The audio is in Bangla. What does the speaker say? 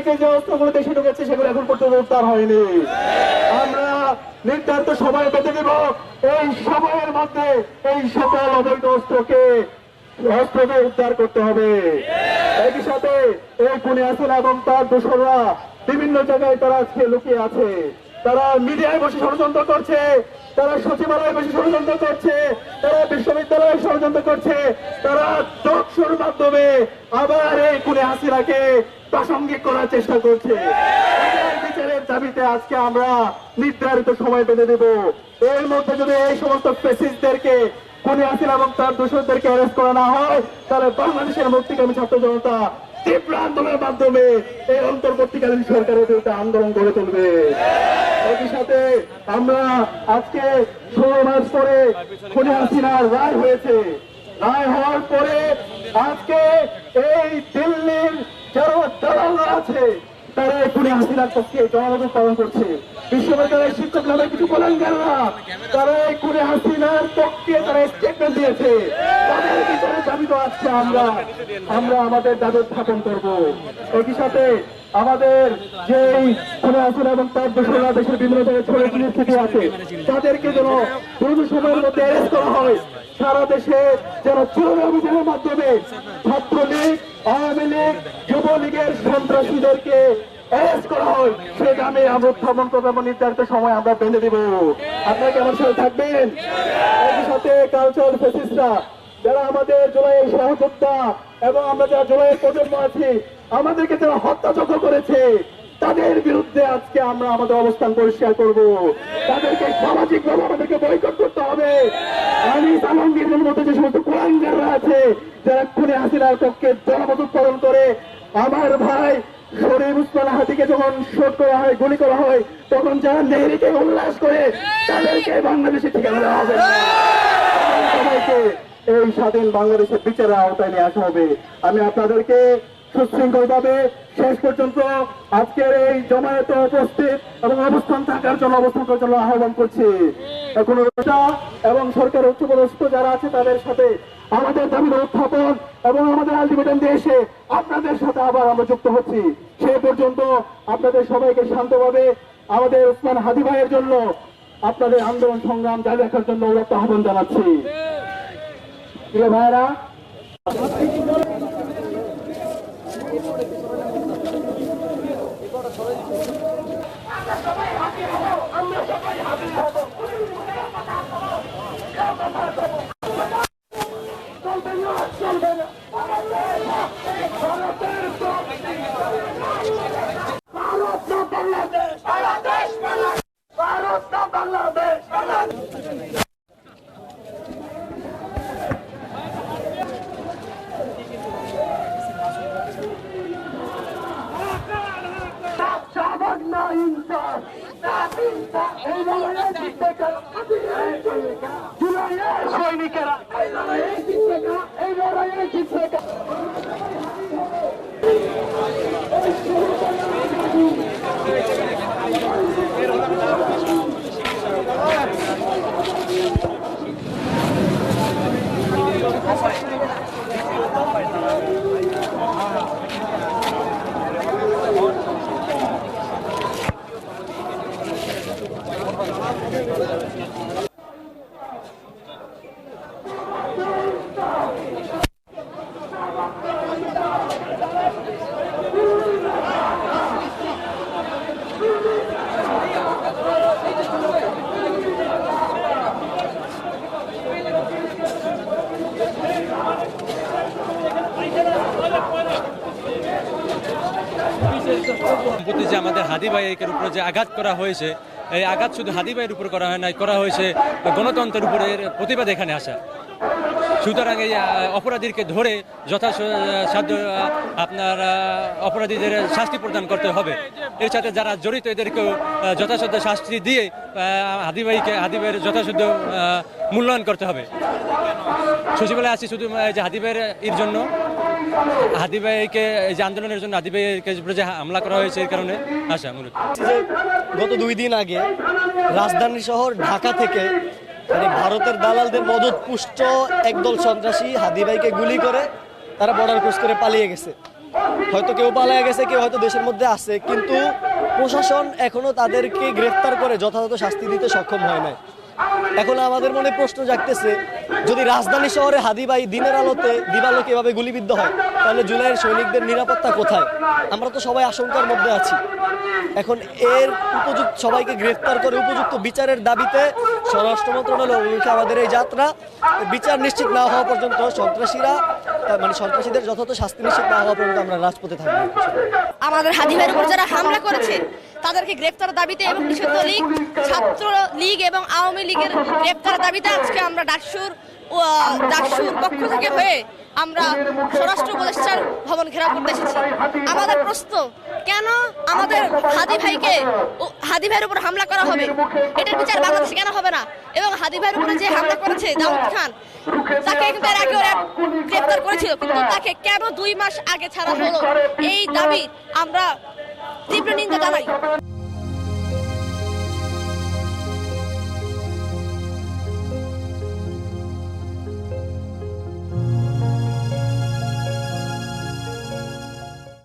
থেকে যে অস্ত্রগুলো দেশে ঢুকেছে সেগুলো এখন পর্যন্ত উদ্ধার হয়নি। আমরা নির্ধারিত সময় বেঁধে দেব, এই সময়ের মধ্যে এই সকল অবৈধ অস্ত্রকে উদ্ধার করতে হবে। একই সাথে এই খুনি হাসিনা এবং তার দোসররা বিভিন্ন জায়গায় তারা আজকে লুকিয়ে আছে। তারা মিডিয়ায় বসে ষড়যন্ত্র করছে, তারা সচিবালয়ে বসে ষড়যন্ত্র করছে, তারা বিশ্ববিদ্যালয়ে ষড়যন্ত্র করছে, তারা টকশোর মাধ্যমে আবার এই খুনি হাসিনাকে প্রাসঙ্গিক করার চেষ্টা করছে। বিচারের দাবিতে আজকে আমরা নির্ধারিত সময় বেঁধে দেব। এর মধ্যে যদি এই সমস্ত ফ্যাসিস্টদেরকে খুনি হাসিনা এবং তার দোষরদেরকে অ্যারেস্ট করা না হয়, তাহলে বাংলাদেশের মুক্তিকামী ছাত্র জনতা তীব্র আন্দোলনের মাধ্যমে এই অন্তর্বর্তীকালীন সরকারের বিরুদ্ধে আন্দোলন গড়ে তুলবে। একই সাথে আমরা আজকে 16 মাস পরে খুনি হাসিনার রায় হয়েছে। রায় হওয়ার পরে আজকে এই দিল্লির যারা দালালরা আছে তারা খুনি হাসিনার পক্ষে জনমত পালন করছে। বিশ্ববিদ্যালয়ের শিক্ষক নামে কিছু বলাঙ্গাররা তারা এই খুনি হাসিনার পক্ষে তারা স্টেটমেন্ট দিয়েছে। তাদের বিচারের দাবি তো আজকে আমরা আমাদের দাবি উত্থাপন করব। একই সাথে আমাদের যে খুনি হাসিনা এবং তার দোসররা দেশের বিভিন্ন জায়গায় ছড়িয়ে ছিটিয়ে থেকে আছে, তাদেরকে যেন দ্রুত সময়ের মধ্যে অ্যারেস্ট করা হয়। সারা দেশে যেন চূড়ান্ত অভিযানের মাধ্যমে ছাত্রলীগ, আওয়ামী লীগ, যুবলীগের সন্ত্রাসীদেরকে অ্যারেস্ট করা হয়, সে দামে আমরা উত্থাপন করবো এবং নির্ধারিত সময় আমরা বেঁধে দেব। আপনারা কি আমার সাথে থাকবেন? একই সাথে কালচারাল ফ্যাসিস্টরা যারা আমাদের জুলাইয়ের সহযোদ্ধা এবং আমরা যারা জুলাইয়ের প্রজন্ম আছি, আমাদেরকে যারা হত্যাযজ্ঞ করেছে, তাদের বিরুদ্ধে আজকে আমরা আমাদের অবস্থান পরিষ্কার করব। তাদেরকে সামাজিকভাবে আমাদেরকে বয়কট করতে হবে। আমি আলমগীরের মতো যে সমস্ত কুলাঙ্গাররা আছে যারা খুনি হাসিনার পক্ষে জনমত উৎপাদন করে, আমার ভাই শরীফ উসমান হাদিকে যখন শোট করা হয়, গুলি করা হয়, তখন যারা নেহরিকে উল্লাস করে তাদেরকে বাংলাদেশে ঠিকানা দেওয়া হবে। সবাইকে এই স্বাধীন বাংলাদেশের বিচারের আওতায় নিয়ে আসা হবে। আমি আপনাদেরকে সুশৃঙ্খল ভাবে শেষ পর্যন্ত আজকের এই জমায়েতে উপস্থিত এবং অবস্থান থাকার জন্য অবস্থান করার জন্য আহ্বান করছি। এখন এবং সরকার উচ্চপদস্থ যারা আছে তাদের সাথে আমাদের দাবির উত্থাপন এবং আমাদের আলটিমেটাম দিয়ে এসে আপনাদের সাথে আবার আমরা যুক্ত হচ্ছি। সে পর্যন্ত আপনাদের সবাইকে শান্তভাবে আমাদের উসমান হাদি ভাইয়ের জন্য আপনাদের আন্দোলন সংগ্রাম জারি রাখার জন্য আহ্বান জানাচ্ছি। প্রিয় ভাইয়েরা, সৈনিকেরা এই লড়াইয়ে জিতবে। যে আমাদের হাদি ভাইয়ের উপরে যে আঘাত করা হয়েছে, এই আঘাত শুধু হাদি ভাইয়ের উপর করা হয় নাই, করা হয়েছে গণতন্ত্রের উপরে প্রতিবাদ এখানে আসা। সুতরাং এই অপরাধীকে ধরে যথাসাধ্য আপনার অপরাধীদের শাস্তি প্রদান করতে হবে। এর সাথে যারা জড়িত এদেরকেও যথাসাধ্য শাস্তি দিয়ে হাদি ভাইয়ের যথাসাধ্য মূল্যায়ন করতে হবে। সচিবালয়ে আছি শুধু যে হাদি ভাইয়ের এর জন্য, হাদি ভাইকে এই যে আন্দোলনের জন্য হাদি ভাইকে যে হামলা করা হয়েছে এই কারণে আসা। মূলত গত 2 দিন আগে রাজধানী শহর ঢাকা থেকে ভারতের দালালদের মদতপুষ্ট একদল সন্ত্রাসী হাদি ভাইকে গুলি করে তারা বর্ডার ক্রস করে পালিয়ে গেছে। হয়তো কেউ পালিয়ে গেছে, কেউ হয়তো দেশের মধ্যে আছে, কিন্তু প্রশাসন এখনো তাদেরকে গ্রেফতার করে যথাযথ শাস্তি দিতে সক্ষম হয় নাই। এখন আমাদের মনে প্রশ্ন জাগতেছে, যদি রাজধানী শহরে হাদি ভাই দিনের আলোতে দিবালোকে এভাবে গুলিবিদ্ধ হয়, তাহলে জুলাইয়ের সৈনিকদের নিরাপত্তা কোথায়? আমরা তো সবাই আশঙ্কার মধ্যে আছি। এখন এর উপযুক্ত সবাইকে গ্রেফতার করে উপযুক্ত বিচারের দাবিতে স্বরাষ্ট্র মন্ত্রণালয় অভিমুখে আমাদের এই যাত্রা। বিচার নিশ্চিত না হওয়া পর্যন্ত সন্ত্রাসীদের যথাযথ শাস্তি নিশ্চিত না হওয়া পর্যন্ত আমরা রাজপথে থাকবো। আমাদের হাদি ভাইয়ের উপর যারা হামলা করেছে তাদেরকে গ্রেফতারের দাবিতে এবং নিষিদ্ধ লীগ, ছাত্র লীগ এবং আওয়ামী লীগের গ্রেফতারের দাবিতে আজকে আমরা ডাকসুর পক্ষ থেকে হয়ে আমরা স্বরাষ্ট্র উপদেষ্টার ভবন ঘেরাও করতে এসেছি। আমাদের প্রশ্ন, কেন আমাদের হাদি ভাইয়ের উপর হামলা করা হবে? এটার বিচার বাংলাদেশে কেন হবে না? এবং হাদি ভাইয়ের উপরে যে হামলা করেছে দাউদ খান, তাকে কিন্তু এর আগে গ্রেফতার করেছিল, কিন্তু তাকে কেন 2 মাস আগে ছাড়া হলো? এই দাবি আমরা তীব্র নিন্দা জানাই।